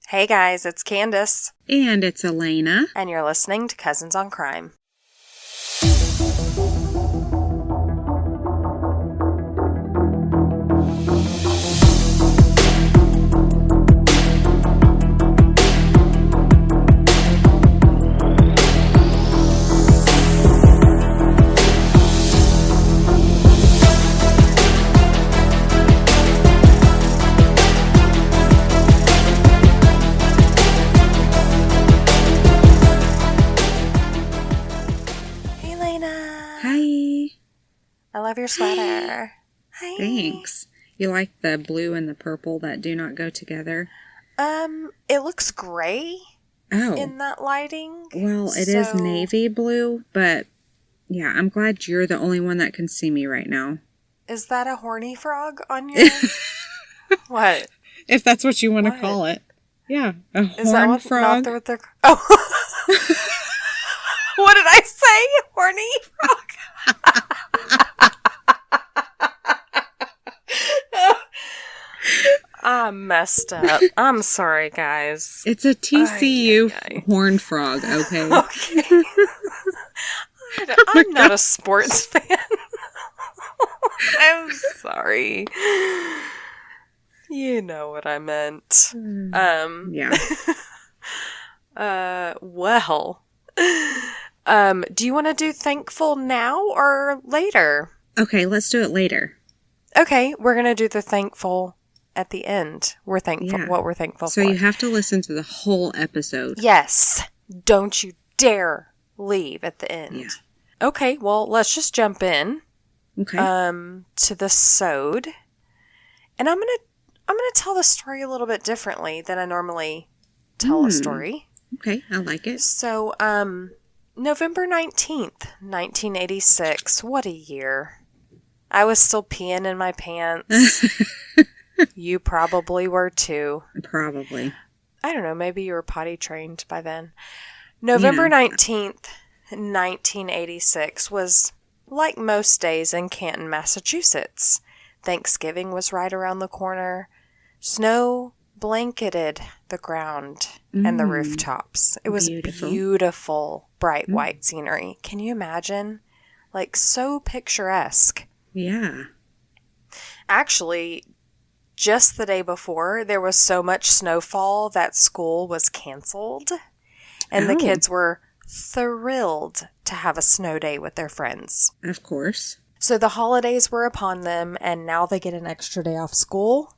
Hey guys, it's Candace. And it's Elena. And you're listening to Cousins on Crime. I love your sweater. Hi. Thanks. You like the blue and the purple that do not go together? It looks gray in that lighting. Well, it is navy blue, but yeah, I'm glad you're the only one that can see me right now. Is that a horny frog on your... What? If that's what you want to call it. Yeah, a is horn that frog. Not what they're... Oh. What did I say? Horny frog? I messed up. I'm sorry, guys. It's a TCU horn frog, okay? Okay. I'm not a sports fan. I'm sorry. You know what I meant. Yeah. Well. Do you want to do thankful now or later? Okay, let's do it later. Okay, we're going to do the thankful at the end. We're thankful what we're thankful for. So you have to listen to the whole episode. Yes. Don't you dare leave at the end. Yeah. Okay, well, let's just jump in. Okay. To the sode. And I'm going to tell the story a little bit differently than I normally tell a story. Okay, I like it. So, November 19th, 1986. What a year. I was still peeing in my pants. You probably were too. Probably. I don't know. Maybe you were potty trained by then. November 19th, 1986 was like most days in Canton, Massachusetts. Thanksgiving was right around the corner. Snow blanketed the ground and the rooftops. It was beautiful, bright white scenery. Can you imagine? Like, so picturesque. Yeah. Actually, just the day before, there was so much snowfall that school was canceled. And the kids were thrilled to have a snow day with their friends. Of course. So the holidays were upon them, and now they get an extra day off school.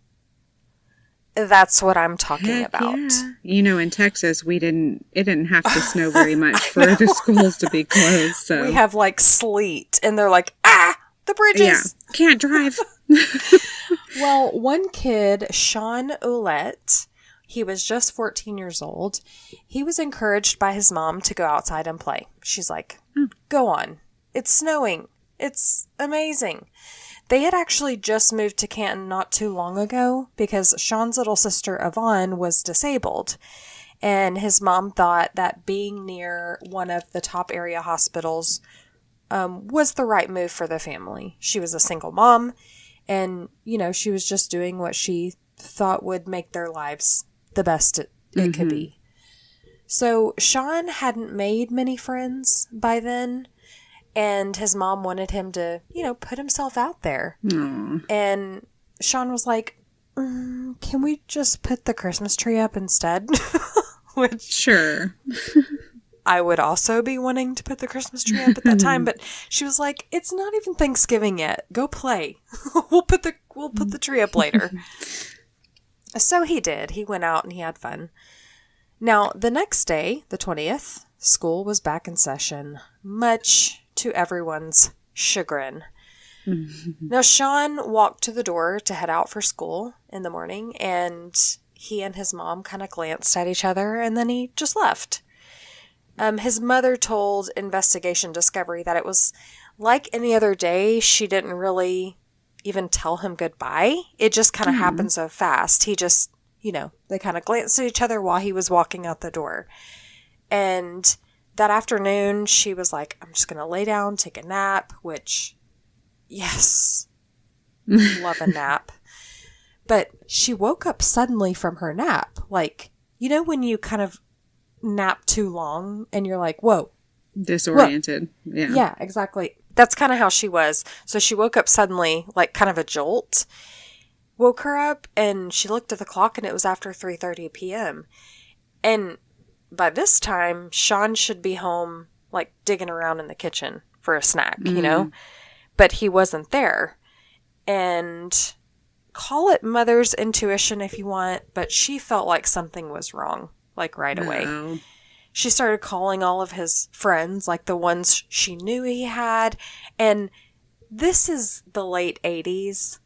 That's what I'm talking about. Yeah. You know, in Texas, it didn't have to snow very much for the schools to be closed. So we have like sleet, and they're like, the bridges. Yeah, can't drive. Well, one kid, Shaun, Ouillette, he was just 14 years old. He was encouraged by his mom to go outside and play. She's like, go on. It's snowing. It's amazing. They had actually just moved to Canton not too long ago because Shaun's little sister, Yvonne, was disabled. And his mom thought that being near one of the top area hospitals was the right move for the family. She was a single mom, and, you know, she was just doing what she thought would make their lives the best it could be. So Shaun hadn't made many friends by then. And his mom wanted him to, you know, put himself out there. Aww. And Shaun was like, can we just put the Christmas tree up instead? Which sure. I would also be wanting to put the Christmas tree up at that time. But she was like, it's not even Thanksgiving yet. Go play. We'll put the tree up later. So he did. He went out and he had fun. Now, the next day, the 20th, school was back in session. Much to everyone's chagrin. Now, Shaun walked to the door to head out for school in the morning, and he and his mom kind of glanced at each other, and then he just left. His mother told Investigation Discovery that it was like any other day. She didn't really even tell him goodbye. It just kind of happened so fast. He just, you know, they kind of glanced at each other while he was walking out the door. And that afternoon, she was like, I'm just going to lay down, take a nap, which, yes, love a nap. But she woke up suddenly from her nap, like, You know when you kind of nap too long and you're like, whoa. Disoriented. Whoa. Yeah. Yeah, exactly. That's kind of how she was. So she woke up suddenly, like kind of a jolt. Woke her up and she looked at the clock and it was after 3:30 p.m. And by this time, Shaun should be home, like digging around in the kitchen for a snack, you know? But he wasn't there. And call it mother's intuition if you want, but she felt like something was wrong, like right away. She started calling all of his friends, like the ones she knew he had. And this is the late 80s.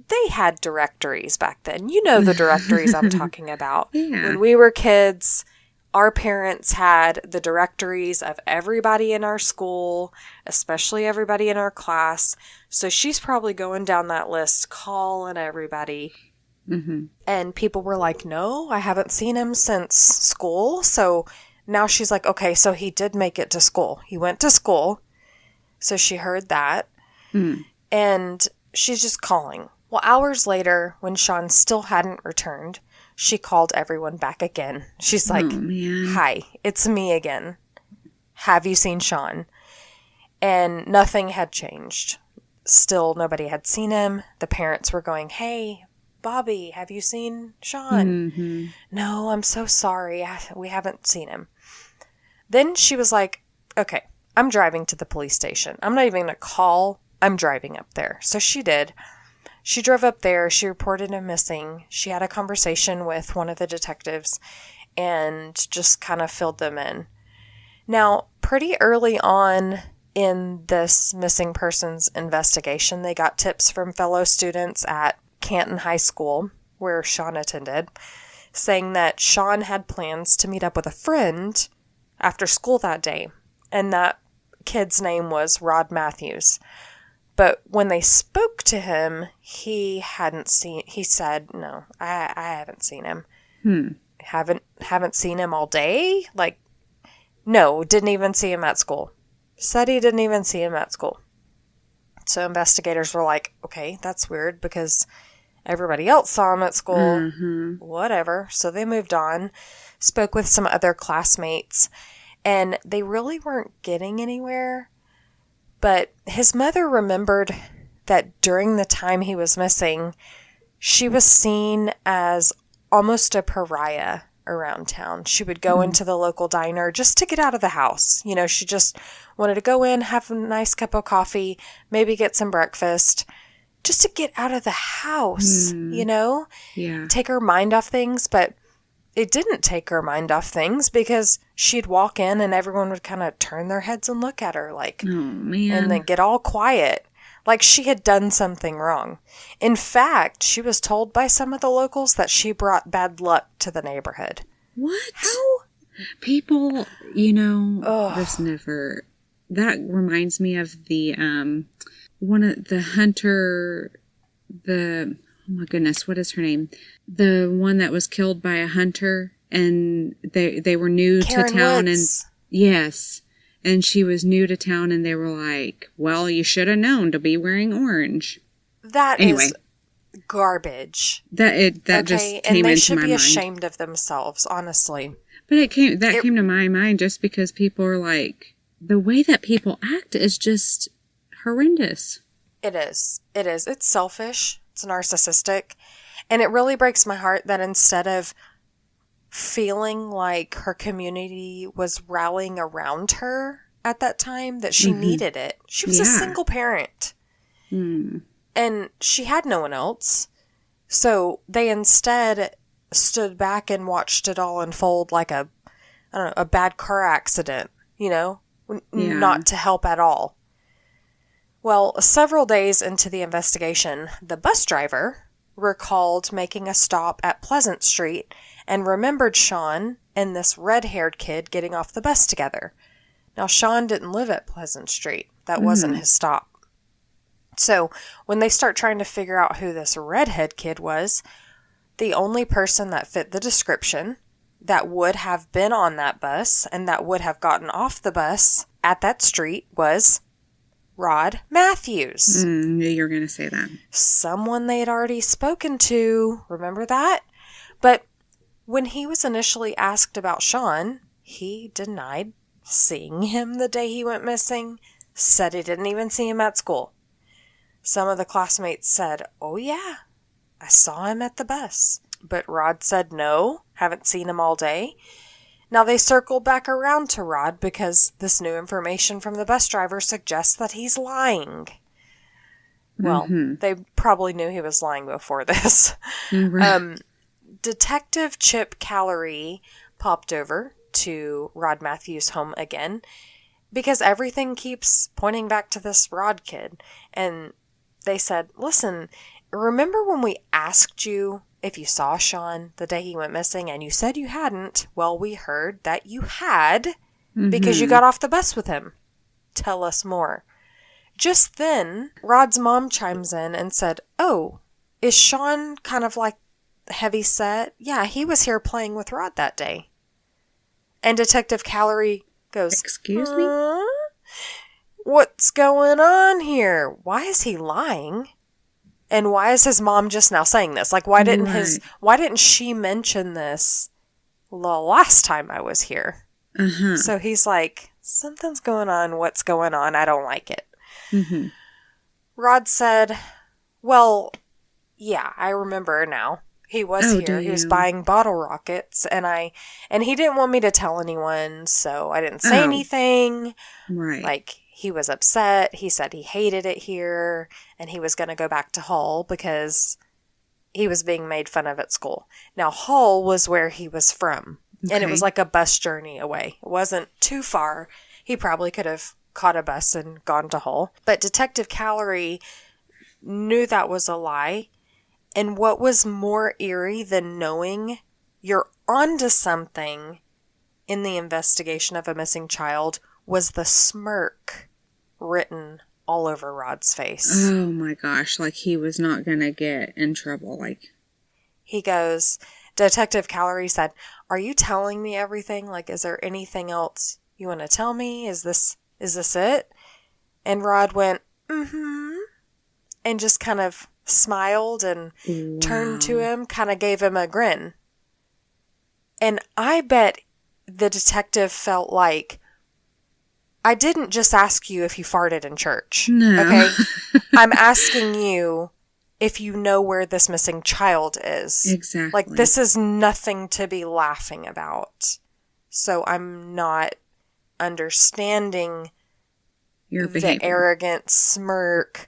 They had directories back then. You know the directories I'm talking about. Yeah. When we were kids, our parents had the directories of everybody in our school, especially everybody in our class. So she's probably going down that list, calling everybody. Mm-hmm. And people were like, no, I haven't seen him since school. So now she's like, okay, so he did make it to school. He went to school. So she heard that. And she's just calling. Well, hours later, when Shaun still hadn't returned, she called everyone back again. She's like, hi, it's me again. Have you seen Shaun? And nothing had changed. Still, nobody had seen him. The parents were going, hey, Bobby, have you seen Shaun? No, I'm so sorry. We haven't seen him. Then she was like, okay, I'm driving to the police station. I'm not even going to call. I'm driving up there. So she did. She drove up there. She reported him missing. She had a conversation with one of the detectives and just kind of filled them in. Now, pretty early on in this missing persons investigation, they got tips from fellow students at Canton High School, where Shaun attended, saying that Shaun had plans to meet up with a friend after school that day, and that kid's name was Rod Matthews. But when they spoke to him, he said, no, I haven't seen him. Haven't seen him all day? Like, no, didn't even see him at school. Said he didn't even see him at school. So investigators were like, okay, that's weird because everybody else saw him at school. Whatever. So they moved on, spoke with some other classmates, and they really weren't getting anywhere. But his mother remembered that during the time he was missing, she was seen as almost a pariah around town. She would go into the local diner just to get out of the house. You know, she just wanted to go in, have a nice cup of coffee, maybe get some breakfast, just to get out of the house, you know? Yeah. Take her mind off things, but it didn't take her mind off things because she'd walk in and everyone would kind of turn their heads and look at her like, oh, man. And then get all quiet, like she had done something wrong. In fact, she was told by some of the locals that she brought bad luck to the neighborhood. What? How? People, you know, this never, that reminds me of the, one of the hunter, oh my goodness, what is her name? The one that was killed by a hunter, and they were new Karen to town. Woods. And yes, and she was new to town, and they were like, well, you should have known to be wearing orange. That is garbage. That just came into my mind. And they should be ashamed of themselves, honestly. But it came to my mind just because people are like, the way that people act is just horrendous. It is. It's selfish. It's narcissistic. And it really breaks my heart that instead of feeling like her community was rallying around her at that time, that she needed it. She was a single parent. And she had no one else. So they instead stood back and watched it all unfold like a bad car accident, you know, not to help at all. Well, several days into the investigation, the bus driver recalled making a stop at Pleasant Street and remembered Shaun and this red-haired kid getting off the bus together. Now, Shaun didn't live at Pleasant Street. That wasn't his stop. So, when they start trying to figure out who this redhead kid was, the only person that fit the description that would have been on that bus and that would have gotten off the bus at that street was Rod Matthews. Knew you were going to say that. Someone they had already spoken to. Remember that? But When he was initially asked about Shaun, he denied seeing him the day he went missing, said he didn't even see him at school. Some of the classmates said, "Oh yeah, I saw him at the bus." But Rod said, "No, haven't seen him all day." Now they circled back around to Rod because this new information from the bus driver suggests that he's lying. Well, they probably knew he was lying before this. Detective Chip Callery popped over to Rod Matthews' home again because everything keeps pointing back to this Rod kid. And they said, "Listen, remember when we asked you if you saw Shaun the day he went missing and you said you hadn't? Well, we heard that you had because you got off the bus with him. Tell us more." Just then, Rod's mom chimes in and said, "Oh, is Shaun kind of like heavy set? Yeah, he was here playing with Rod that day." And Detective Callery goes, "Excuse me? What's going on here? Why is he lying? And why is his mom just now saying this? Like, why didn't she mention this the last time I was here?" So he's like, "Something's going on. What's going on? I don't like it." Rod said, "Well, yeah, I remember now. He was here. He was buying bottle rockets, and he didn't want me to tell anyone, so I didn't say anything." Right. Like, he was upset. He said he hated it here, and he was going to go back to Hull because he was being made fun of at school. Now, Hull was where he was from, and it was like a bus journey away. It wasn't too far. He probably could have caught a bus and gone to Hull. But Detective Callery knew that was a lie. And what was more eerie than knowing you're onto something in the investigation of a missing child was the smirk written all over Rod's face. Oh my gosh, like he was not going to get in trouble. Like, he goes, Detective Callery said, "Are you telling me everything? Like, is there anything else you want to tell me? Is this it?" And Rod went, and just kind of smiled and turned to him, kind of gave him a grin. And I bet the detective felt like, I didn't just ask you if you farted in church. No. Okay? I'm asking you if you know where this missing child is. Exactly. Like, this is nothing to be laughing about. So I'm not understanding your behavior. The arrogant smirk.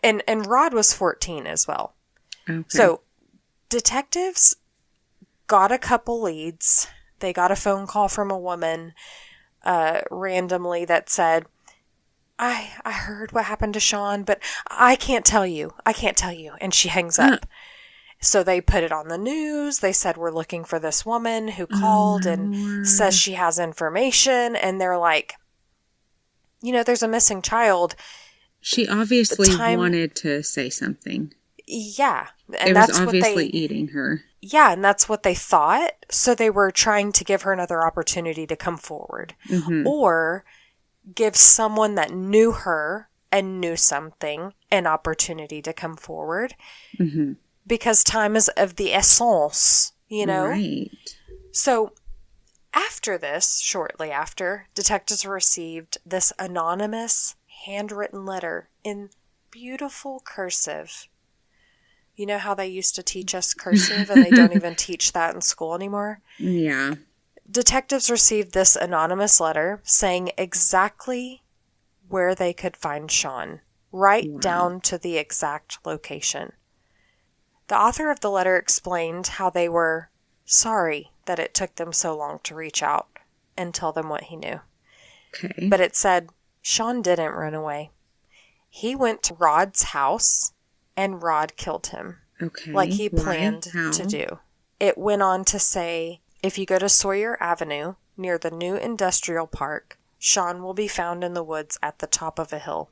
And Rod was 14 as well. Okay. So detectives got a couple leads. They got a phone call from a woman randomly that said, I heard what happened to Shaun, but I can't tell you. And she hangs up. So they put it on the news. They said, "We're looking for this woman who called and says she has information." And they're like, there's a missing child. She obviously wanted to say something. Yeah. And it was obviously eating her. Yeah, and that's what they thought. So they were trying to give her another opportunity to come forward. Or give someone that knew her and knew something an opportunity to come forward. Because time is of the essence, Right. So after this, shortly after, detectives received this anonymous handwritten letter in beautiful cursive. You know how they used to teach us cursive and they don't even teach that in school anymore? Yeah. Detectives received this anonymous letter saying exactly where they could find Shaun, right down to the exact location. The author of the letter explained how they were sorry that it took them so long to reach out and tell them what he knew. Okay. But it said, Shaun didn't run away. He went to Rod's house and Rod killed him. Okay. Like he planned to do. It went on to say, if you go to Sawyer Avenue near the new industrial park, Shaun will be found in the woods at the top of a hill.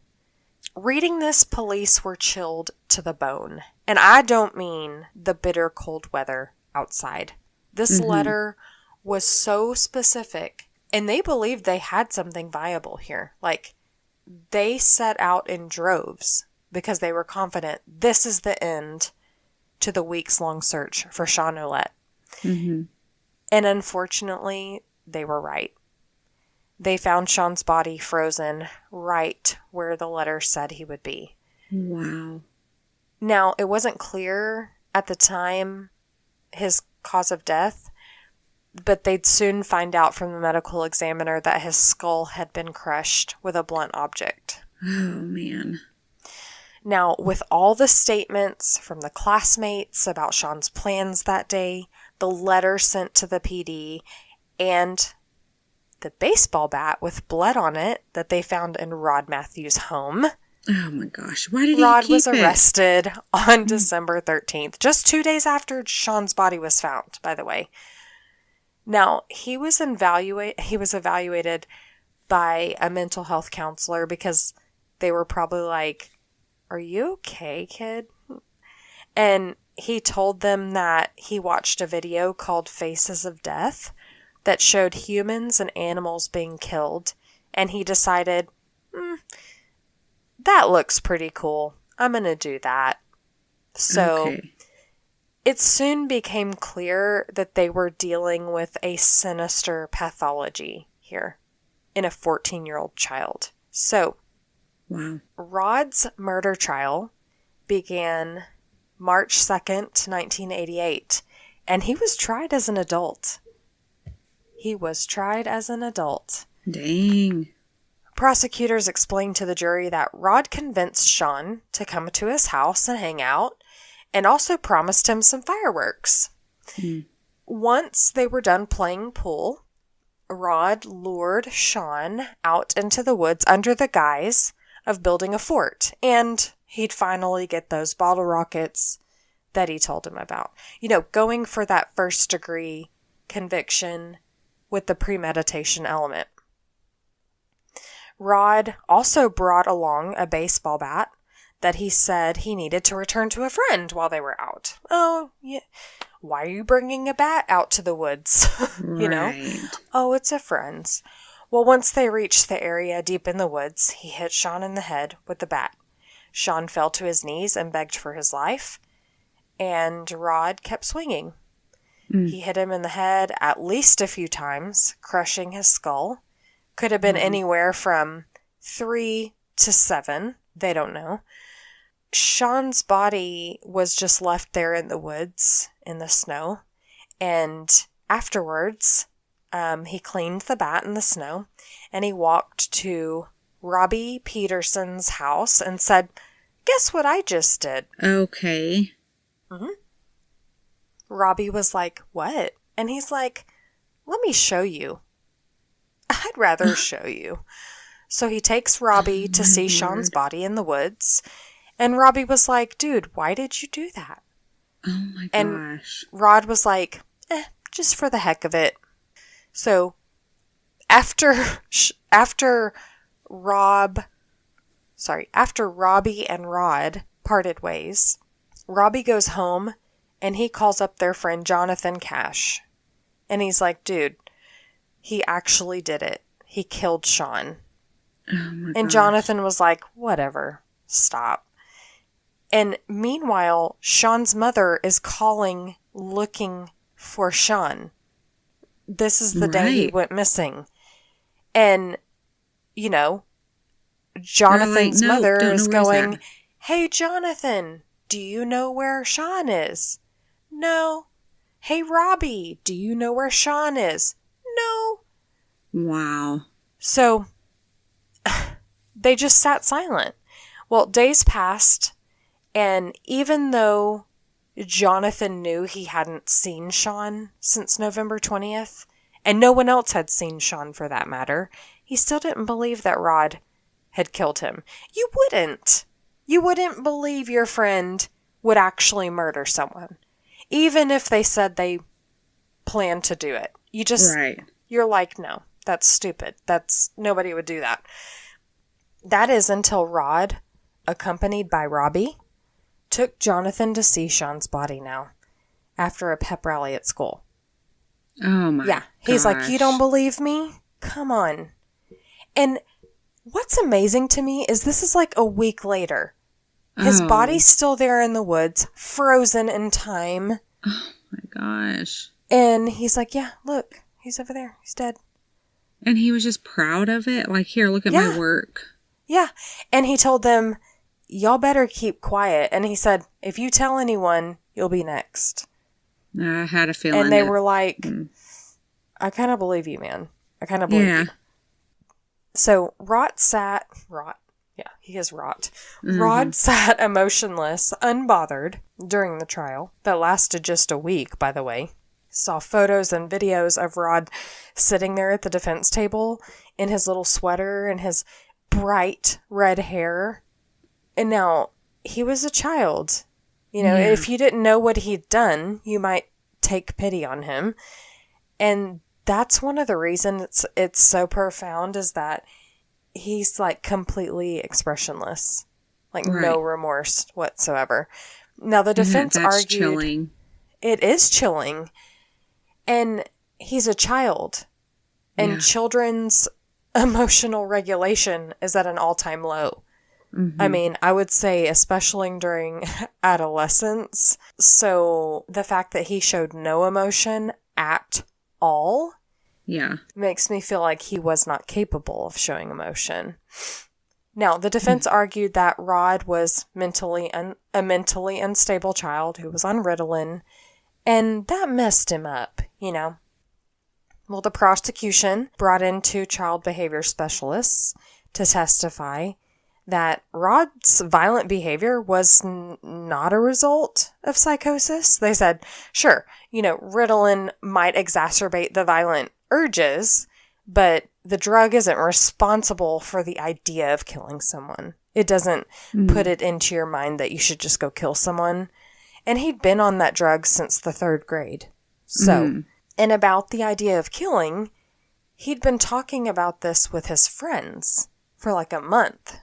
Reading this, police were chilled to the bone. And I don't mean the bitter cold weather outside. This letter was so specific, and they believed they had something viable here. Like, they set out in droves because they were confident this is the end to the weeks-long search for Shaun Ouillette. Mm-hmm. And unfortunately, they were right. They found Shaun's body frozen right where the letter said he would be. Wow. Now, it wasn't clear at the time his cause of death, but they'd soon find out from the medical examiner that his skull had been crushed with a blunt object. Oh, man. Now, with all the statements from the classmates about Shaun's plans that day, the letter sent to the PD, and the baseball bat with blood on it that they found in Rod Matthews' home. Oh my gosh. Why did Rod he keep was it? arrested on December 13th, just 2 days after Shaun's body was found, by the way. Now, he was evaluated by a mental health counselor because they were probably like, "Are you okay, kid?" And he told them that he watched a video called Faces of Death that showed humans and animals being killed, and he decided, that looks pretty cool. I'm going to do that. So Okay. it soon became clear that they were dealing with a sinister pathology here in a 14-year-old child. So Wow. Rod's murder trial began March 2nd, 1988, and he was tried as an adult. Dang. Prosecutors explained to the jury that Rod convinced Shaun to come to his house and hang out, and also promised him some fireworks. Once they were done playing pool, Rod lured Shaun out into the woods under the guise of building a fort, and he'd finally get those bottle rockets that he told him about. You know, going for that first-degree conviction with the premeditation element. Rod also brought along a baseball bat that he said he needed to return to a friend while they were out. Oh, yeah. Why are you bringing a bat out to the woods? You know? Right. Oh, it's a friend's. Well, once they reached the area deep in the woods, he hit Shaun in the head with the bat. Shaun fell to his knees and begged for his life, and Rod kept swinging. He hit him in the head at least a few times, crushing his skull. Could have been anywhere from 3 to 7. They don't know. Shaun's body was just left there in the woods, in the snow. And afterwards, he cleaned the bat in the snow. And he walked to Robbie Peterson's house and said, "Guess what I just did?" Okay. Robbie was like, "What?" And he's like, "Let me show you. I'd rather show you." So he takes Robbie to see Shaun's body in the woods. And Robbie was like, "Dude, why did you do that?" Oh my And gosh. Rod was like, just for the heck of it. So after Robbie and Rod parted ways, Robbie goes home and he calls up their friend Jonathan Cash. And he's like, "Dude, he actually did it. He killed Shaun." Oh my And gosh. Jonathan was like, "Whatever, stop." And meanwhile, Shaun's mother is calling, looking for Shaun. This is the day he Right. went missing. And, you know, Jonathan's "Nope, mother don't know is where he's going, at." "Hey, Jonathan, do you know where Shaun is?" "No." "Hey, Robbie, do you know where Shaun is?" "No." Wow. So they just sat silent. Well, days passed, and even though Jonathan knew he hadn't seen Shaun since November 20th, and no one else had seen Shaun for that matter, he still didn't believe that Rod had killed him. You wouldn't. You wouldn't believe your friend would actually murder someone, even if they said they planned to do it. Right. You're like, no, that's stupid. Nobody would do that. That is until Rod, accompanied by Robbie, took Jonathan to see Shaun's body now, after a pep rally at school. Oh my Yeah, he's like, gosh. "You don't believe me? Come on." And what's amazing to me is this is like a week later. His Oh. body's still there in the woods, frozen in time. Oh my gosh. And he's like, yeah, look, he's over there. He's dead. And he was just proud of it? Like, here, look at my work. Yeah. And he told them, y'all better keep quiet. And he said, if you tell anyone, you'll be next. I had a feeling. And they were like, I kind of believe you, man. I kind of believe you. So Rod sat emotionless, unbothered during the trial that lasted just a week, by the way. Saw photos and videos of Rod sitting there at the defense table in his little sweater and his bright red hair. And now, he was a child. You know, if you didn't know what he'd done, you might take pity on him. And that's one of the reasons it's so profound, is that he's like completely expressionless. Like no remorse whatsoever. Now the defense argued chilling. It is chilling. And he's a child. And children's emotional regulation is at an all-time low. Mm-hmm. I mean, I would say especially during adolescence. So the fact that he showed no emotion at all makes me feel like he was not capable of showing emotion. Now, the defense argued that Rod was a mentally unstable child who was on Ritalin, and that messed him up, you know. Well, the prosecution brought in 2 child behavior specialists to testify that Rod's violent behavior was not a result of psychosis. They said, sure, you know, Ritalin might exacerbate the violent urges, but the drug isn't responsible for the idea of killing someone. It doesn't put it into your mind that you should just go kill someone. And he'd been on that drug since the 3rd grade. So, and about the idea of killing, he'd been talking about this with his friends for like a month.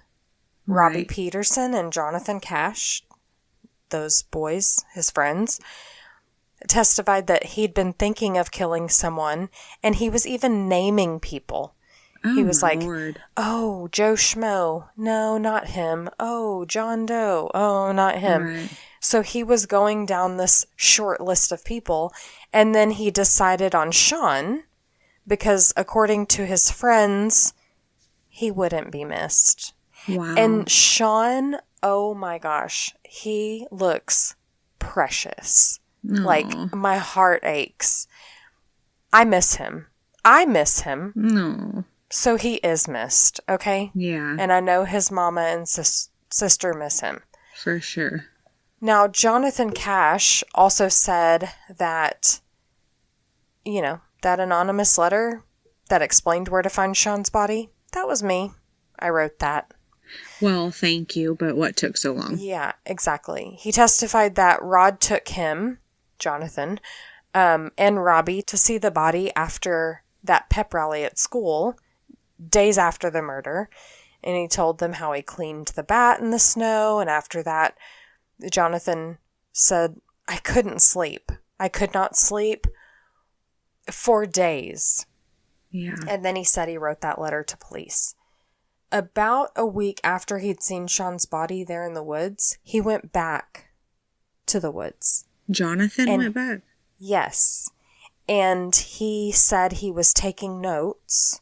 Robbie Peterson and Jonathan Cash, those boys, his friends, testified that he'd been thinking of killing someone, and he was even naming people. He was like, oh, Joe Schmo. No, not him. Oh, John Doe. Oh, not him. Right. So he was going down this short list of people, and then he decided on Shaun, because according to his friends, he wouldn't be missed. Wow. And Shaun, oh my gosh, he looks precious. Aww. Like, my heart aches. I miss him. No. So he is missed, okay? Yeah. And I know his mama and sister miss him. For sure. Now, Jonathan Cash also said that, you know, that anonymous letter that explained where to find Shaun's body, that was me. I wrote that. Well, thank you, but what took so long? Yeah, exactly. He testified that Rod took him, Jonathan, and Robbie to see the body after that pep rally at school, days after the murder, and he told them how he cleaned the bat in the snow, and after that, Jonathan said, I couldn't sleep. I could not sleep for days. Yeah. And then he said he wrote that letter to police. About a week after he'd seen Shaun's body there in the woods, he went back to the woods. Jonathan went back? Yes. And he said he was taking notes.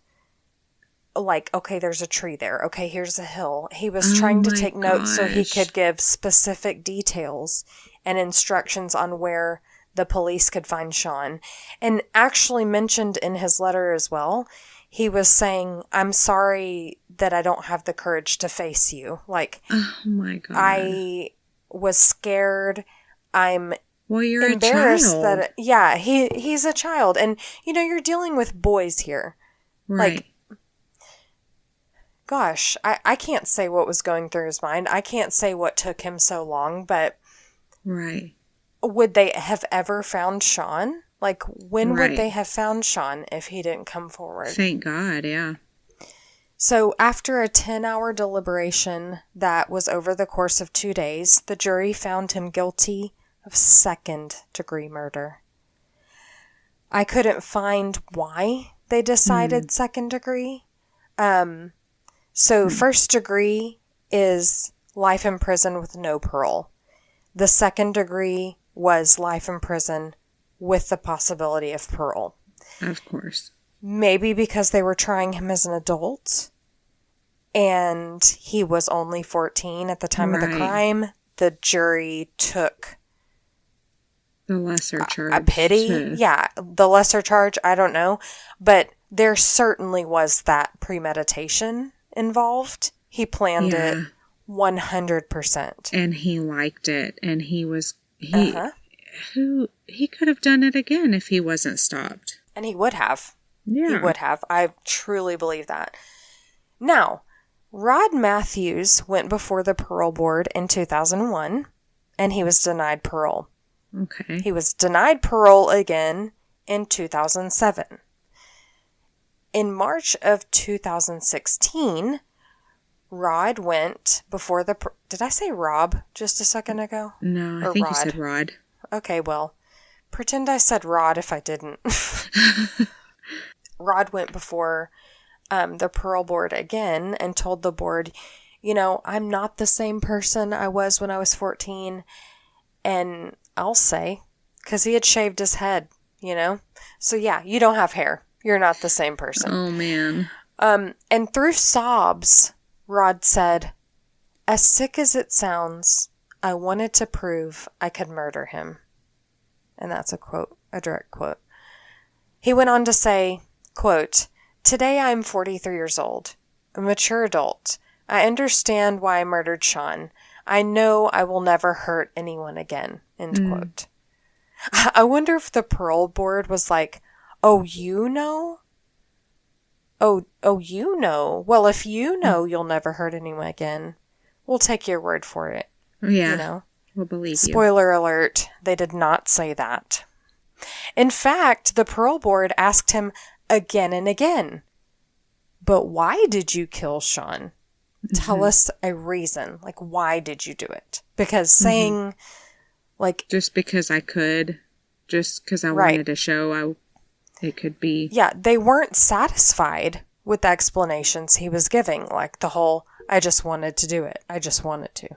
Like, okay, there's a tree there. Okay, here's a hill. He was trying to take notes so he could give specific details and instructions on where the police could find Shaun. And actually mentioned in his letter as well, he was saying, I'm sorry that I don't have the courage to face you. Like, oh my God. I was scared. I'm you're embarrassed a child. That, yeah, he's a child. And, you know, you're dealing with boys here. Right. Like, gosh, I can't say what was going through his mind. I can't say what took him so long, but right. Would they have ever found Shaun? Like, when would they have found Shaun if he didn't come forward? Thank God, yeah. So after a 10-hour deliberation that was over the course of 2 days, the jury found him guilty of second-degree murder. I couldn't find why they decided second degree. So first degree is life in prison with no parole. The second degree was life in prison with the possibility of parole. Of course. Maybe because they were trying him as an adult and he was only 14 at the time of the crime. The jury took the lesser charge. A pity? Yeah, the lesser charge, I don't know. But there certainly was that premeditation involved. He planned it 100%. And he liked it. And he could have done it again if he wasn't stopped. And he would have. Yeah. He would have. I truly believe that. Now, Rod Matthews went before the parole board in 2001, and he was denied parole. Okay. He was denied parole again in 2007. In March of 2016, Rod went before the... Did I say Rob just a second ago? No, I think Rod? You said Rod. Okay, well, pretend I said Rod if I didn't. Rod went before the parole board again and told the board, I'm not the same person I was when I was 14. And I'll say, because he had shaved his head, So yeah, you don't have hair. You're not the same person. Oh, man. And through sobs, Rod said, "As sick as it sounds, I wanted to prove I could murder him." And that's a quote, a direct quote. He went on to say, quote, "Today I'm 43 years old, a mature adult. I understand why I murdered Shaun. I know I will never hurt anyone again." End quote. I wonder if the parole board was like, "Oh, you know? Oh, you know? Well, if you know you'll never hurt anyone again, we'll take your word for it." Yeah. We'll believe you. Spoiler alert, they did not say that. In fact, the parole board asked him again and again, "But why did you kill Shaun? Tell us a reason. Like, why did you do it?" Because saying, just because I could, just because I wanted to show it could be. Yeah, they weren't satisfied with the explanations he was giving. Like the whole, "I just wanted to do it. I just wanted to."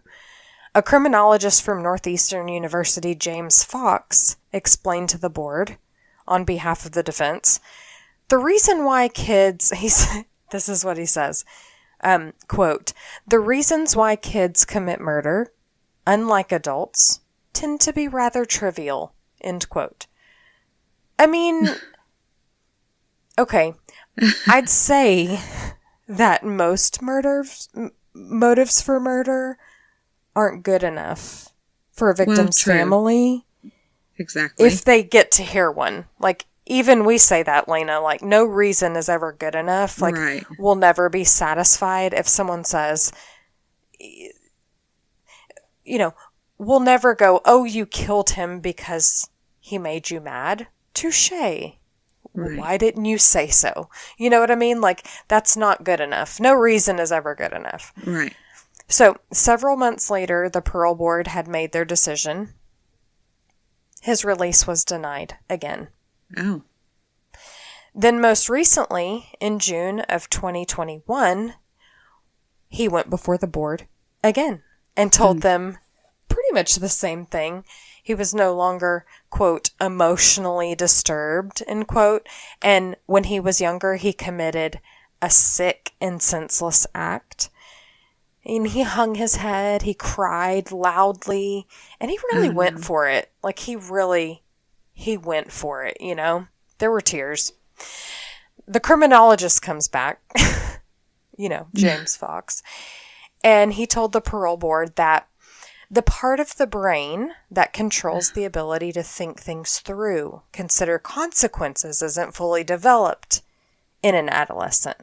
A criminologist from Northeastern University, James Fox, explained to the board, on behalf of the defense, the reason why kids, this is what he says, quote, "The reasons why kids commit murder, unlike adults, tend to be rather trivial," end quote. I mean, okay, I'd say that most motives for murder aren't good enough for a victim's family. Exactly. If they get to hear one. Like, even we say that, Lena, like, no reason is ever good enough. Like, we'll never be satisfied if someone says, we'll never go, "Oh, you killed him because he made you mad." Touché. Right. Why didn't you say so? You know what I mean? Like, that's not good enough. No reason is ever good enough. Right. So, several months later, the parole board had made their decision. His release was denied again. Oh. Then most recently, in June of 2021, he went before the board again and told them pretty much the same thing. He was no longer, quote, emotionally disturbed, end quote. And when he was younger, he committed a sick and senseless act. And he hung his head, he cried loudly, and he really went for it. Like, he went for it, There were tears. The criminologist comes back, James Fox, and he told the parole board that the part of the brain that controls the ability to think things through, consider consequences, isn't fully developed in an adolescent.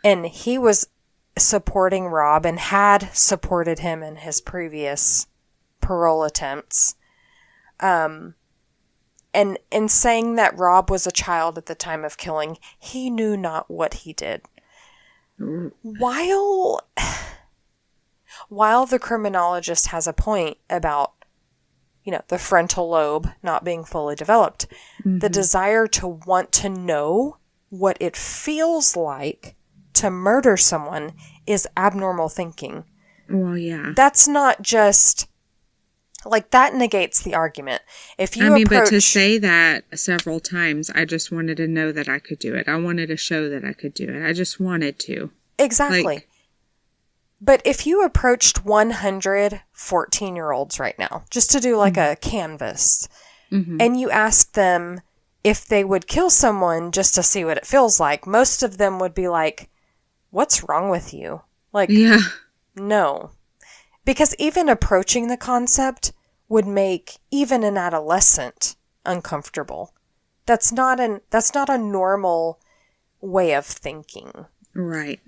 And he was supporting Rob and had supported him in his previous parole attempts. And in saying that Rob was a child at the time of killing, he knew not what he did. While the criminologist has a point about, the frontal lobe not being fully developed, the desire to want to know what it feels like to murder someone is abnormal thinking. Well, yeah. That's not just Like, that negates the argument. If you but to say that several times, I just wanted to know that I could do it. I wanted to show that I could do it. I just wanted to. Exactly. But if you approached 100 14-year-olds right now, just to do like a canvas, and you asked them if they would kill someone just to see what it feels like, most of them would be like, what's wrong with you? Like, no. Because even approaching the concept would make even an adolescent uncomfortable. That's not a normal way of thinking. Right.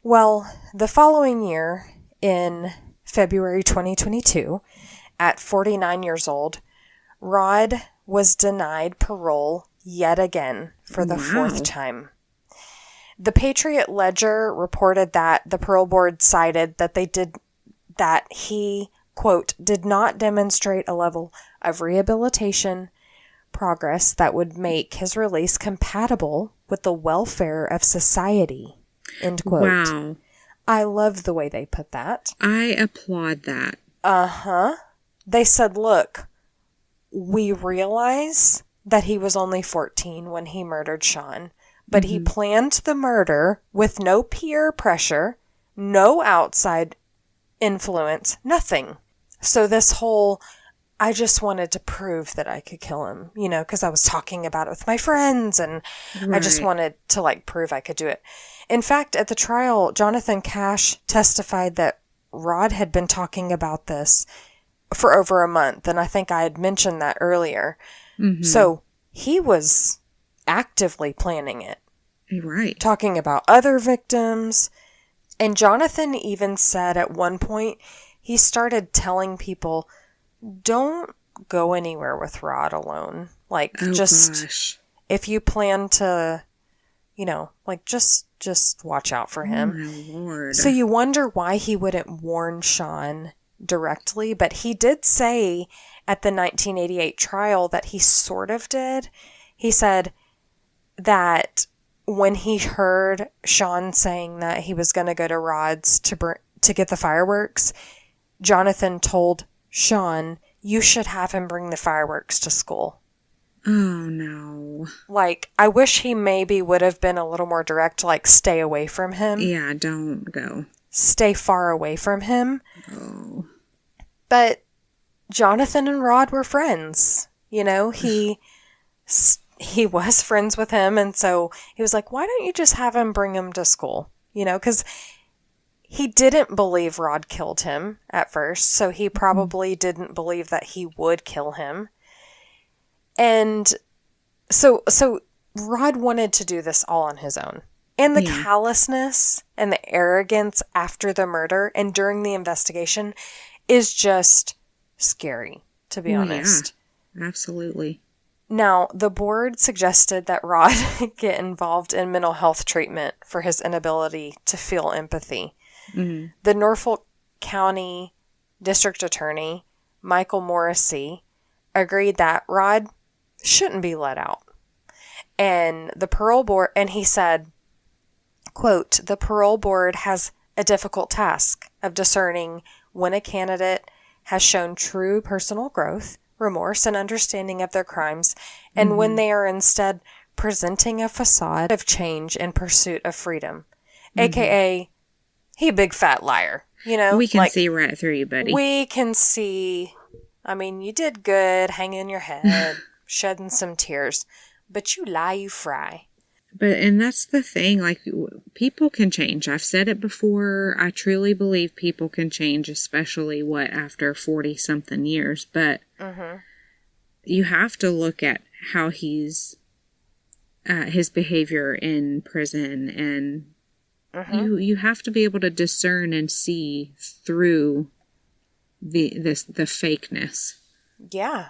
Well, the following year, in February 2022, at 49 years old, Rod was denied parole yet again for the fourth time. The Patriot Ledger reported that the parole board cited that he, quote, did not demonstrate a level of rehabilitation progress that would make his release compatible with the welfare of society, end quote. Wow. I love the way they put that. I applaud that. Uh-huh. They said, look, we realize that he was only 14 when he murdered Shaun, but he planned the murder with no peer pressure, no outside influence, nothing. So this whole, I just wanted to prove that I could kill him, because I was talking about it with my friends, and I just wanted to, prove I could do it. In fact, at the trial, Jonathan Cash testified that Rod had been talking about this for over a month, and I think I had mentioned that earlier. So he was actively planning it. Right. Talking about other victims. And Jonathan even said at one point, he started telling people, don't go anywhere with Rod alone. Gosh. If you plan to, just watch out for him. Oh, my Lord. So you wonder why he wouldn't warn Shaun directly, but he did say at the 1988 trial that he sort of did. He said that when he heard Shaun saying that he was going to go to Rod's to get the fireworks, Jonathan told Shaun, you should have him bring the fireworks to school. Oh, no. I wish he maybe would have been a little more direct, stay away from him. Yeah, don't go. Stay far away from him. Oh. But Jonathan and Rod were friends. He was friends with him, and so he was like, why don't you just have him bring him to school? Because he didn't believe Rod killed him at first, so he probably didn't believe that he would kill him. And so Rod wanted to do this all on his own. And the callousness and the arrogance after the murder and during the investigation is just scary, to be honest. Yeah, absolutely. Now, the board suggested that Rod get involved in mental health treatment for his inability to feel empathy. The Norfolk County District Attorney, Michael Morrissey, agreed that Rod shouldn't be let out. And the parole board, and he said, quote, the parole board has a difficult task of discerning when a candidate has shown true personal growth, remorse, and understanding of their crimes, and when they are instead presenting a facade of change in pursuit of freedom, aka he a big fat liar. We can see right through you, buddy. We can see, you did good, hanging your head, shedding some tears, but you lie, you fry. And that's the thing, people can change. I've said it before. I truly believe people can change, especially, after 40-something years. But you have to look at how his behavior in prison, and you have to be able to discern and see through the fakeness. Yeah.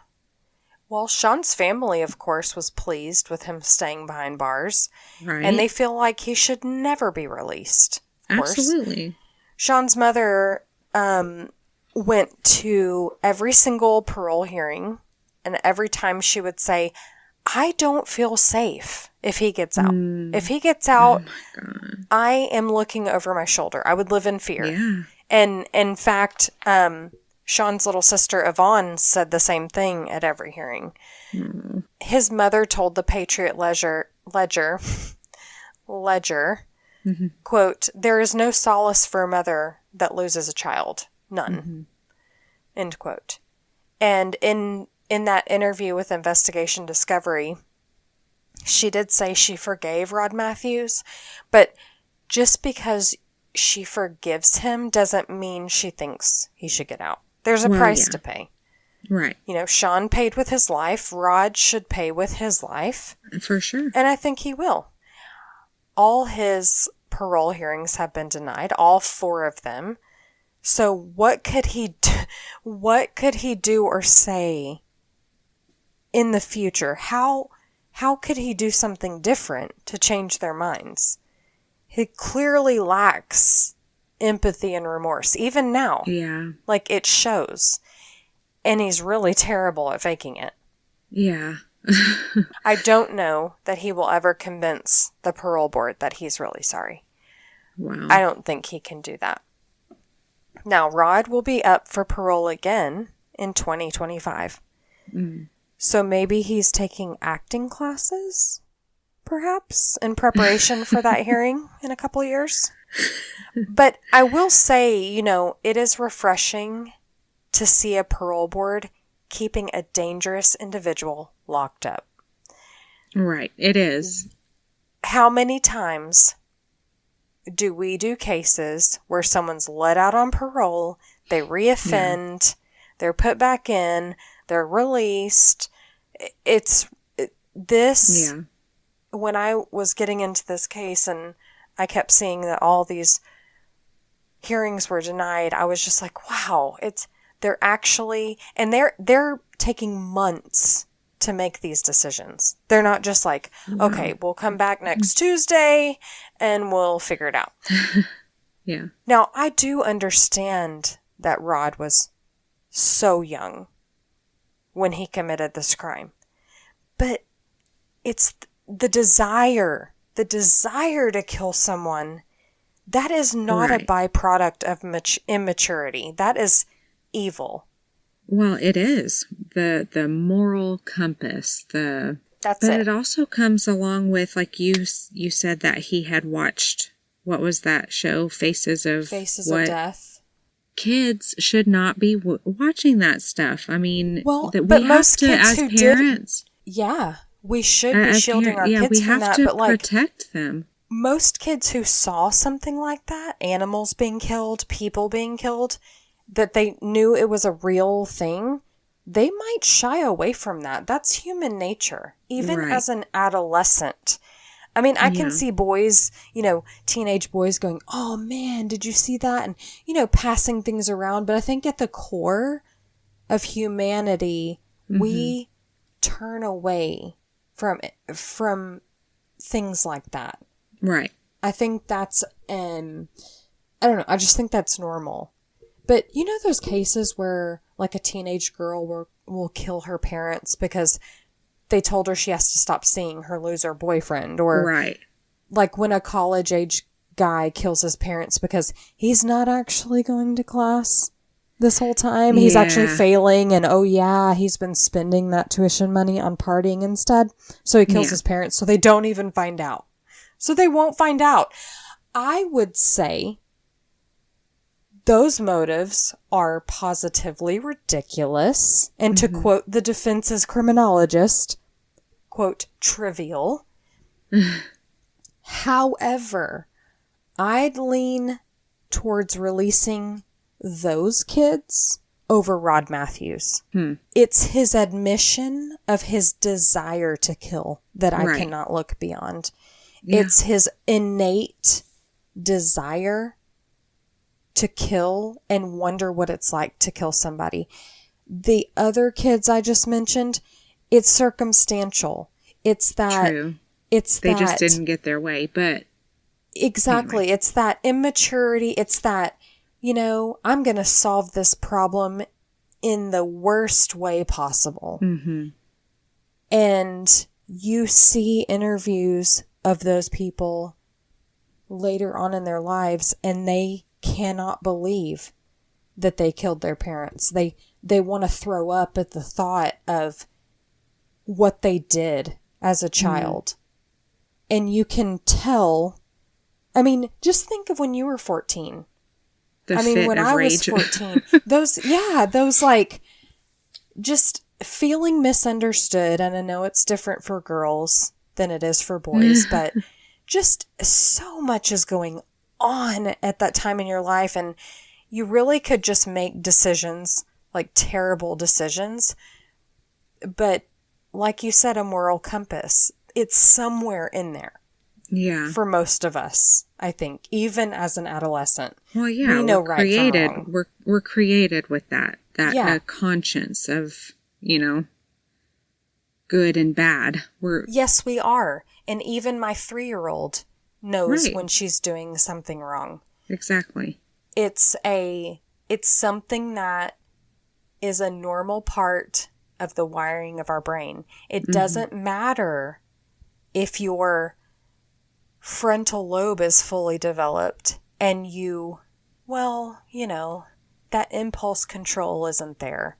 Well, Shaun's family, of course, was pleased with him staying behind bars. Right. And they feel like he should never be released. Absolutely. Shaun's mother went to every single parole hearing, and every time she would say, I don't feel safe if he gets out. If he gets out, I am looking over my shoulder. I would live in fear. Yeah. And in fact, Shaun's little sister Yvonne said the same thing at every hearing. Mm. His mother told the Patriot Ledger, Mm-hmm. quote, "There is no solace for a mother that loses a child. None." Mm-hmm. End quote. And in that interview with Investigation Discovery, she did say she forgave Rod Matthews, but just because she forgives him doesn't mean she thinks he should get out. There's a price to pay. Right. You know, Shaun paid with his life. Rod should pay with his life. For sure. And I think he will. All his parole hearings have been denied, all 4 of them. So what could he do or say in the future? How could he do something different to change their minds? He clearly lacks empathy and remorse, even now. Yeah. Like, it shows. And he's really terrible at faking it. Yeah. I don't know that he will ever convince the parole board that he's really sorry. Wow. I don't think he can do that. Now, Rod will be up for parole again in 2025. Mm. So maybe he's taking acting classes, perhaps, in preparation for that hearing in a couple years. But I will say, you know, it is refreshing to see a parole board keeping a dangerous individual locked up. Right. It is. How many times do we do cases where someone's let out on parole, they reoffend, they're put back in, they're released? When I was getting into this case and I kept seeing that all these hearings were denied, I was just like, wow, they're actually, and they're taking months to make these decisions. They're not just like, okay, we'll come back next Tuesday and we'll figure it out. Yeah. Now, I do understand that Rod was so young when he committed this crime. But it's the desire to kill someone, that is not a byproduct of immaturity. That is evil. Well, it is the moral compass. But it also comes along with, like you said, that he had watched, what was that show? Faces of Death. Kids should not be watching that stuff. I mean, but most kids as who parents. We should be shielding our kids from that. We have to protect them. Most kids who saw something like that, animals being killed, people being killed, that they knew it was a real thing, they might shy away from that. That's human nature, even as an adolescent. I mean, I can see boys, teenage boys going, "Oh man, did you see that?" And, passing things around. But I think at the core of humanity, we turn away from things like that. Right. I think that's, I don't know, I just think that's normal. But those cases where like a teenage girl will kill her parents because they told her she has to stop seeing her loser boyfriend, or like when a college age guy kills his parents because he's not actually going to class this whole time. He's actually failing, and he's been spending that tuition money on partying instead. So he kills his parents so they don't even find out. So they won't find out. I would say those motives are positively ridiculous, and to quote the defense's criminologist, quote, trivial. However, I'd lean towards releasing those kids over Rod Matthews. It's his admission of his desire to kill that I cannot look beyond. It's his innate desire to kill and wonder what it's like to kill somebody. The other kids I just mentioned, it's circumstantial. It's that... True. They just didn't get their way, but... Exactly. Anyway. It's that immaturity. It's that, I'm going to solve this problem in the worst way possible. Mm-hmm. And you see interviews of those people later on in their lives, and they cannot believe that they killed their parents. They want to throw up at the thought of what they did as a child. And you can tell, I mean, just think of when you were 14. When I was 14, those like, just feeling misunderstood. And I know it's different for girls than it is for boys, but just so much is going on at that time in your life. And you really could just make decisions, like terrible decisions. But like you said, a moral compass, it's somewhere in there. Yeah. For most of us, I think, even as an adolescent. Well, yeah, we know right from wrong. We're created with that conscience of, good and bad. Yes, we are. And even my 3-year-old knows when she's doing something wrong. Exactly. It's something that is a normal part of the wiring of our brain. It doesn't matter if your frontal lobe is fully developed and that impulse control isn't there.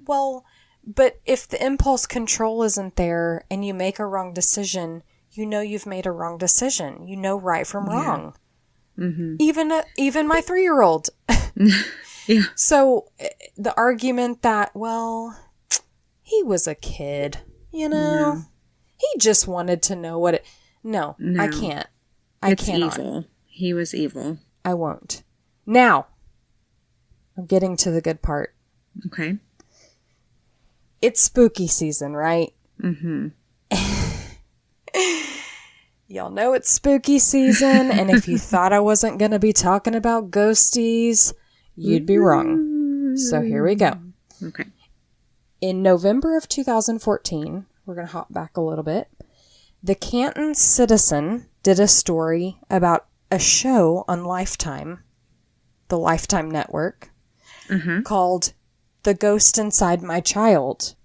Well, but if the impulse control isn't there and you make a wrong decision, you've made a wrong decision. You know right from wrong. Even my 3-year-old. Yeah. So the argument that, he was a kid, he just wanted to know what it... No, I can't. It's evil. He was evil. I won't. Now, I'm getting to the good part. Okay. It's spooky season, right? Y'all know it's spooky season, and if you thought I wasn't going to be talking about ghosties, you'd be wrong. So here we go. Okay. In November of 2014, we're going to hop back a little bit. The Canton Citizen did a story about a show on Lifetime, the Lifetime Network, called The Ghost Inside My Child.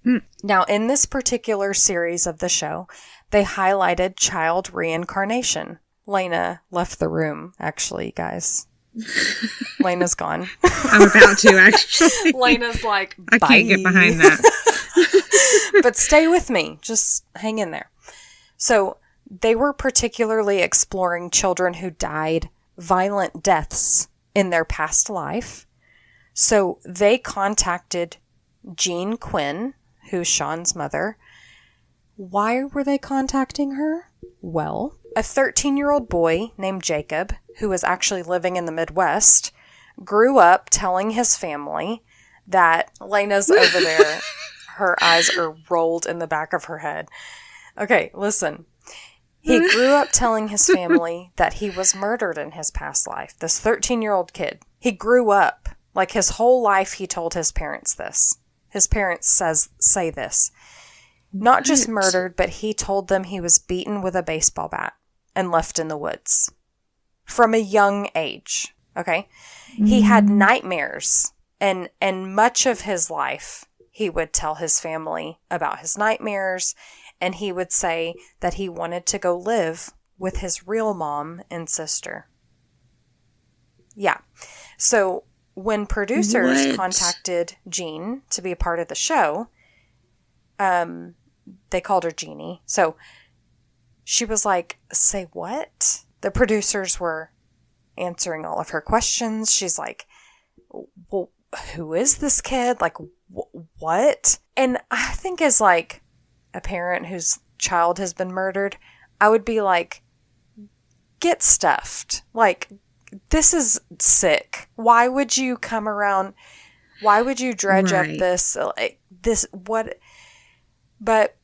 Now, in this particular series of the show, they highlighted child reincarnation. Lena left the room, actually, guys. Lena's gone. I'm about to, actually. Lena's like, bye. I can't get behind that. But stay with me. Just hang in there. So they were particularly exploring children who died violent deaths in their past life. So they contacted Jean Quinn, who's Shaun's mother. Why were they contacting her? Well, a 13-year-old boy named Jacob, who was actually living in the Midwest, grew up telling his family that Lena's over there. Her eyes are rolled in the back of her head. Okay, listen. He grew up telling his family that he was murdered in his past life. This 13-year-old kid. He grew up. Like his whole life he told his parents this. His parents say this. Not just murdered, but he told them he was beaten with a baseball bat and left in the woods. From a young age. Okay? He had nightmares. And much of his life, he would tell his family about his nightmares. And he would say that he wanted to go live with his real mom and sister. Yeah. So when producers contacted Jean to be a part of the show, they called her Jeannie. So she was like, say what? The producers were answering all of her questions. She's like, well, who is this kid? Like, what? And I think as like a parent whose child has been murdered, I would be like, get stuffed. Like, this is sick. Why would you come around? Why would you dredge up this? Like, this, what? But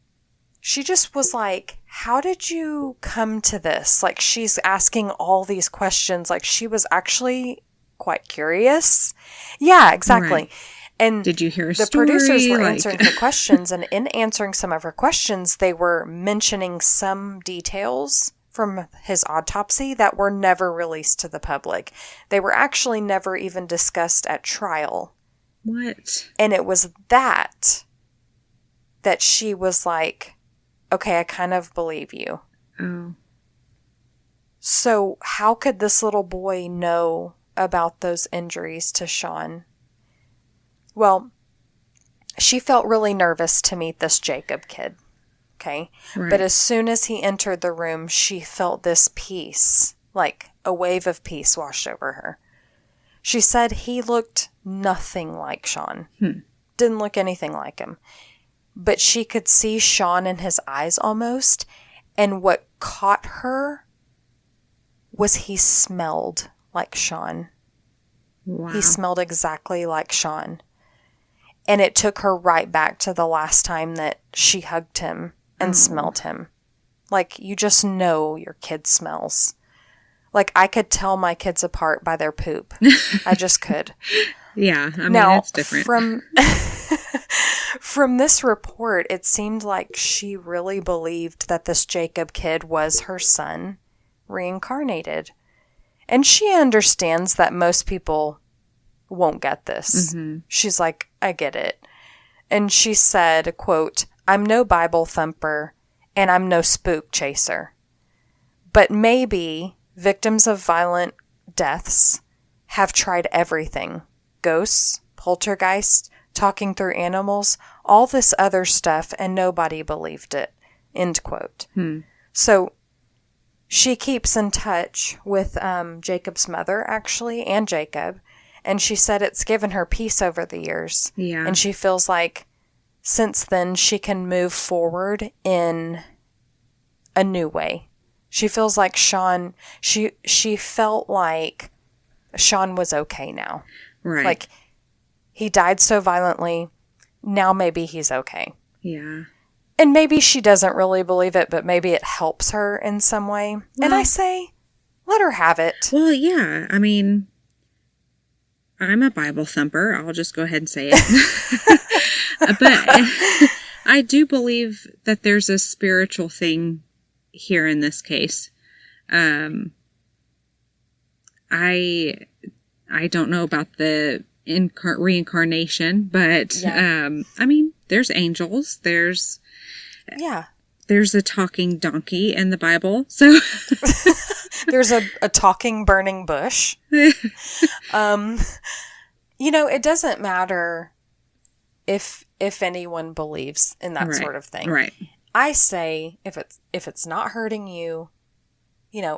she just was like, how did you come to this? Like, she's asking all these questions. Like, she was actually quite curious. Yeah, exactly. Right. And did you hear a the story? Producers were answering her questions, and in answering some of her questions, they were mentioning some details from his autopsy that were never released to the public. They were actually never even discussed at trial. What? And it was that she was like, okay, I kind of believe you. Oh. So how could this little boy know about those injuries to Shaun. Well, she felt really nervous to meet this Jacob kid. Okay. Right. But as soon as he entered the room, she felt this peace, like a wave of peace washed over her. She said he looked nothing like Shaun. Didn't look anything like him. But she could see Shaun in his eyes almost. And what caught her was he smelled like Shaun. Wow. He smelled exactly like Shaun. And it took her right back to the last time that she hugged him and smelled him. Like, you just know your kid smells. Like, I could tell my kids apart by their poop. I just could. Yeah, I mean, now, it's different. From this report, it seemed like she really believed that this Jacob kid was her son, reincarnated. And she understands that most people won't get this. Mm-hmm. She's like, I get it. And she said, quote, I'm no Bible thumper, and I'm no spook chaser. But maybe victims of violent deaths have tried everything. Ghosts, poltergeists, talking through animals, all this other stuff, and nobody believed it. End quote. So she keeps in touch with Jacob's mother, actually, and Jacob. And she said it's given her peace over the years. Yeah. And she feels like since then she can move forward in a new way. She feels like Shaun, she felt like Shaun was okay now. Right. Like, he died so violently, now maybe he's okay. Yeah. And maybe she doesn't really believe it, but maybe it helps her in some way. Well, and I say, let her have it. Well, yeah. I mean, I'm a Bible thumper. I'll just go ahead and say it. But I do believe that there's a spiritual thing here in this case. I don't know about the reincarnation, but yeah. I mean, there's angels. There's a talking donkey in the Bible. So there's a talking burning bush. It doesn't matter if anyone believes in that sort of thing. Right. I say if it's not hurting you,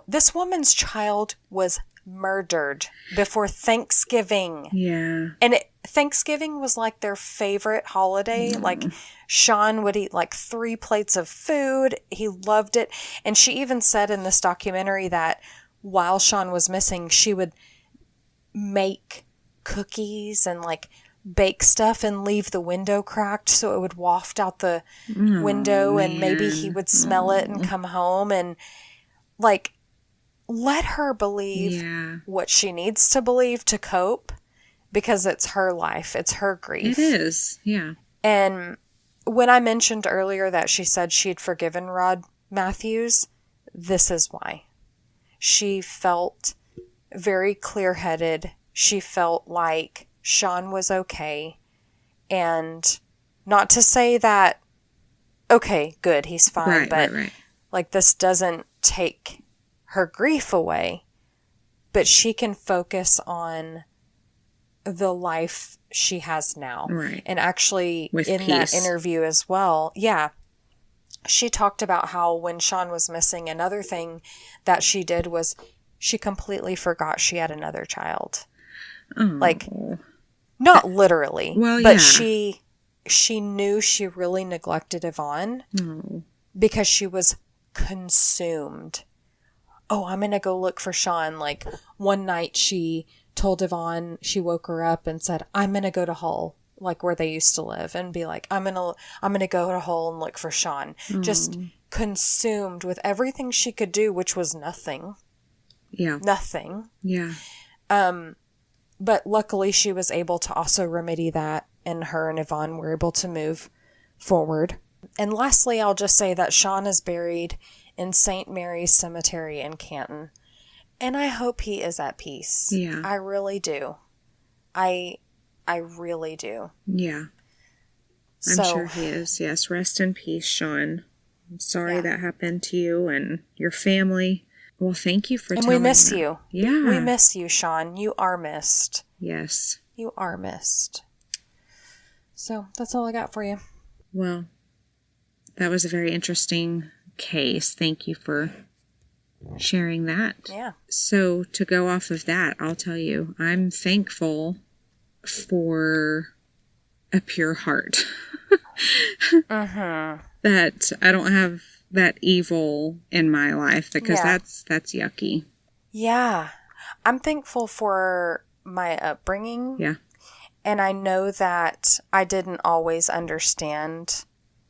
this woman's child was murdered before Thanksgiving. Yeah. And Thanksgiving was like their favorite holiday. Mm. Like, Shaun would eat like 3 plates of food. He loved it. And she even said in this documentary that while Shaun was missing, she would make cookies and like bake stuff and leave the window cracked so it would waft out the window, and maybe he would smell it and come home, and like, let her believe what she needs to believe to cope, because it's her life. It's her grief. It is. Yeah. And when I mentioned earlier that she said she'd forgiven Rod Matthews, this is why. She felt very clear-headed. She felt like Shaun was okay. And not to say that, okay, good, he's fine. But like, this doesn't take her grief away, but she can focus on the life she has now. Right. And actually, with in peace. That interview as well, she talked about how when Shaun was missing, another thing that she did was she completely forgot she had another child. Oh. Like, not literally, but she knew she really neglected Yvonne because she was consumed. Oh, I'm going to go look for Shaun. Like, one night she told Yvonne, she woke her up and said, I'm going to go to Hull, like where they used to live, and be like, I'm going to go to Hull and look for Shaun. Just consumed with everything she could do, which was nothing. Yeah. Nothing. Yeah. But luckily she was able to also remedy that, and her and Yvonne were able to move forward. And lastly, I'll just say that Shaun is buried in St. Mary's Cemetery in Canton. And I hope he is at peace. Yeah. I really do. I really do. Yeah. I'm sure he is. Yes. Rest in peace, Shaun. I'm sorry that happened to you and your family. Well, thank you for and telling we miss that. you. Yeah. We miss you, Shaun. You are missed. Yes. You are missed. So that's all I got for you. Well, that was a very interesting case. Thank you for sharing that. Yeah. So to go off of that, I'll tell you, I'm thankful for a pure heart. That I don't have that evil in my life, because that's yucky. Yeah. I'm thankful for my upbringing. Yeah. And I know that I didn't always understand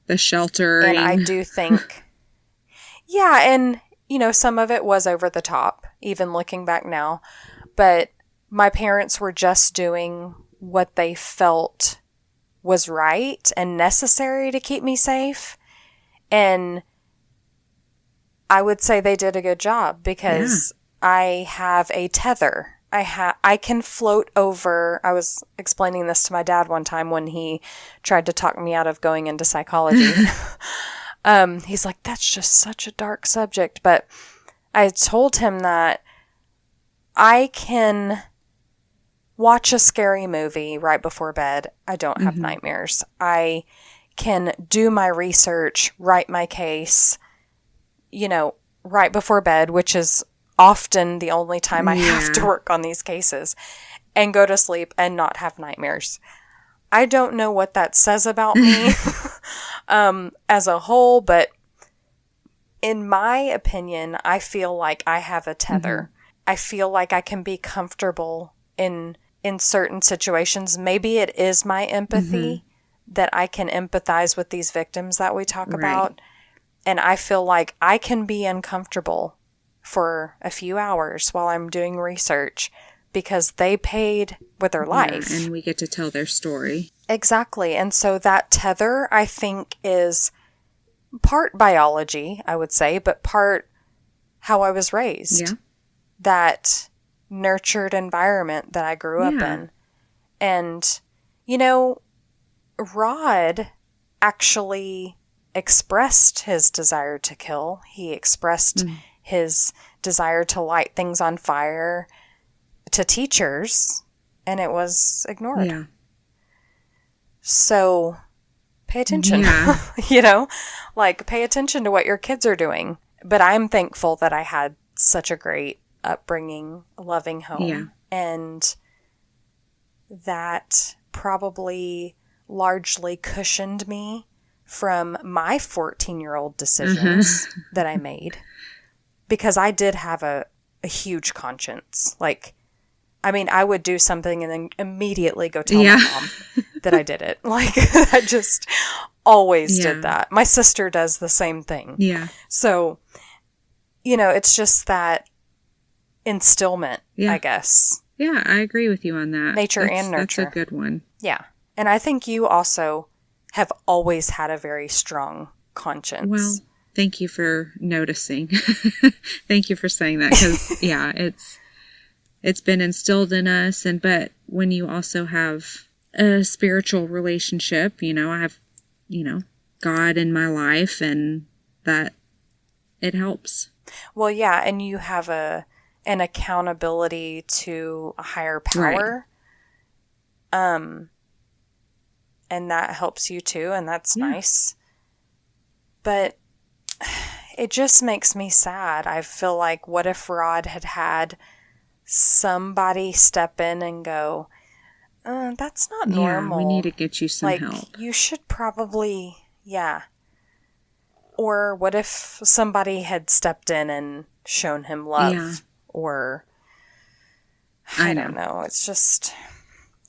The sheltering. And I do think, yeah, and, you know, some of it was over the top, even looking back now. But my parents were just doing what they felt was right and necessary to keep me safe. And I would say they did a good job, because I have a tether. I can float over. I was explaining this to my dad one time when he tried to talk me out of going into psychology. He's like, that's just such a dark subject. But I told him that I can watch a scary movie right before bed. I don't have nightmares. I can do my research, write my case, you know, right before bed, which is often the only time I have to work on these cases, and go to sleep and not have nightmares. I don't know what that says about me as a whole, but in my opinion, I feel like I have a tether. I feel like I can be comfortable in certain situations. Maybe it is my empathy that I can empathize with these victims that we talk about. And I feel like I can be uncomfortable for a few hours while I'm doing research, because they paid with their life. And we get to tell their story. Exactly. And so that tether, I think, is part biology, I would say, but part how I was raised. Yeah. That nurtured environment that I grew up in. And, you know, Rod actually expressed his desire to kill. He expressed his desire to light things on fire to teachers, and it was ignored. Yeah. So pay attention. Yeah. You know, like, pay attention to what your kids are doing. But I'm thankful that I had such a great upbringing, a loving home. Yeah. And that probably largely cushioned me from my 14-year-old decisions that I made. Because I did have a huge conscience. Like, I mean, I would do something and then immediately go tell my mom that I did it. Like, I just always did that. My sister does the same thing. Yeah. So, you know, it's just that instillment, I guess. Yeah, I agree with you on that. Nature and nurture. That's a good one. Yeah. And I think you also have always had a very strong conscience. Well, thank you for noticing. Thank you for saying that, because it's been instilled in us. But when you also have a spiritual relationship, you know, I have, you know, God in my life, and that it helps. Well, yeah, and you have an accountability to a higher power. Right. And that helps you too, and that's nice. But it just makes me sad. I feel like, what if Rod had somebody step in and go, that's not normal. Yeah, we need to get you some help. You should probably, Or what if somebody had stepped in and shown him love? Yeah. Or, I don't know. It's just,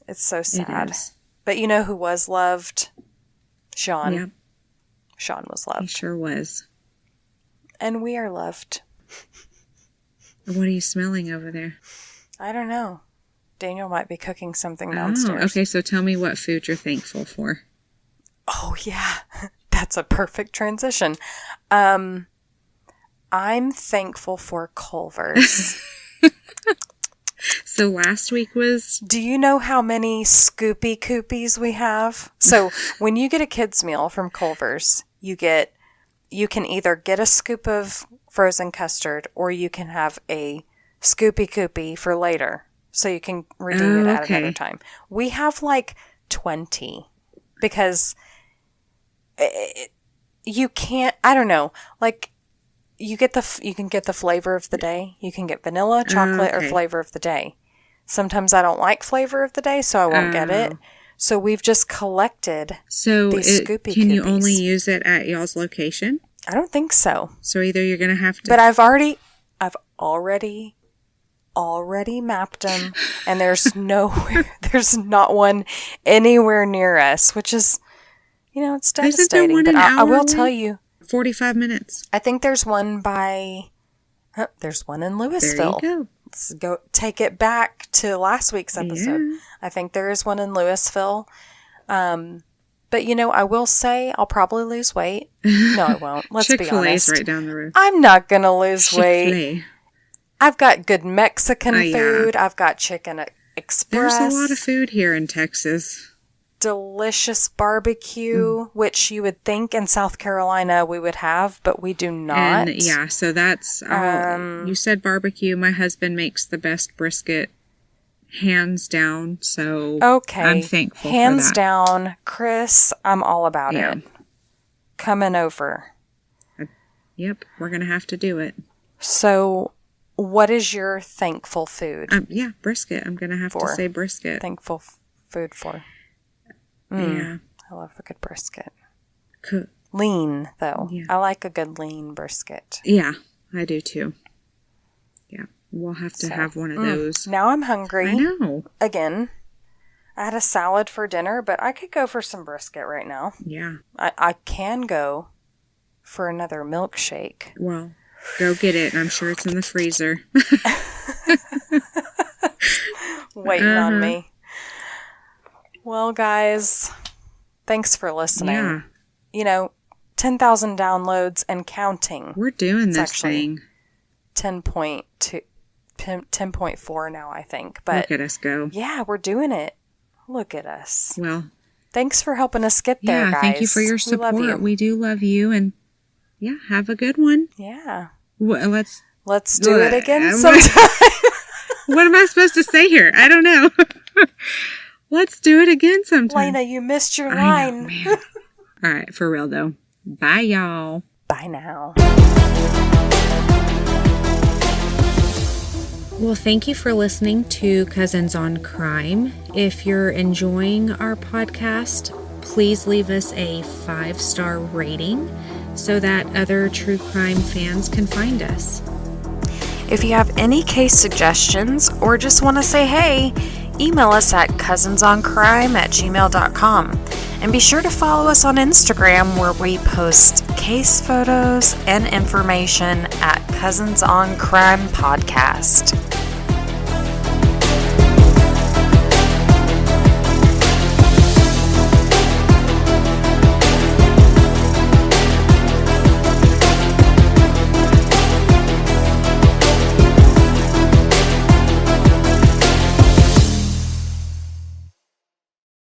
it's so sad. But you know who was loved? Shaun. Yep. Shaun was loved. He sure was. And we are loved. What are you smelling over there? I don't know. Daniel might be cooking something downstairs. Okay, so tell me what food you're thankful for. Oh, yeah. That's a perfect transition. I'm thankful for Culver's. So last week was... Do you know how many Scoopy Koopies we have? So when you get a kid's meal from Culver's, you can either get a scoop of frozen custard, or you can have a Scoopy Coopy for later, so you can redeem it at another time. We have like 20 because you can't. I don't know. Like you can get the flavor of the day. You can get vanilla, chocolate, or flavor of the day. Sometimes I don't like flavor of the day, so I won't get it. So we've just collected these Scoopy Coopies. Can you only use it at y'all's location? I don't think so. So either you're going to have to... But I've already mapped them, and there's not one anywhere near us, which is, it's devastating. Isn't there one but I will away? tell you. 45 minutes. I think there's one there's one in Louisville. There you go. Let's go take it back to last week's episode. Yeah. I think there is one in Louisville. But, I will say I'll probably lose weight. No, I won't. Let's be honest. Right down the road. I'm not going to lose Chick-fil-A. weight. I've got good Mexican food. I've got Chicken Express. There's a lot of food here in Texas. Delicious barbecue, which you would think in South Carolina we would have, but we do not. And so that's, you said barbecue. My husband makes the best brisket. Hands down, so I'm thankful hands for that. Down, Chris, I'm all about it. Coming over. Yep, we're going to have to do it. So, what is your thankful food? Brisket. I'm going to have to say brisket. Thankful food for. Yeah. I love a good brisket. Cool. Lean, though. Yeah. I like a good lean brisket. Yeah, I do too. Yeah. We'll have to have one of those. Now I'm hungry. I know. Again. I had a salad for dinner, but I could go for some brisket right now. Yeah. I can go for another milkshake. Well, go get it. I'm sure it's in the freezer. Waiting on me. Well, guys, thanks for listening. Yeah. 10,000 downloads and counting. We're doing this thing. 10.4 now, I think. But look at us go. Yeah, we're doing it. Look at us. Well, thanks for helping us get there, guys. Thank you for your support. We love you. We do love you, and have a good one. Yeah. Well, let's do it again sometime. What am I supposed to say here? I don't know. Let's do it again sometime. Lena, you missed your line. I know, man. All right, for real though. Bye, y'all. Bye now. Well, thank you for listening to Cousins on Crime. If you're enjoying our podcast, please leave us a 5-star rating so that other true crime fans can find us. If you have any case suggestions or just want to say hey, email us at cousinsoncrime@gmail.com. And be sure to follow us on Instagram, where we post case photos and information at Cousins on Crime Podcast.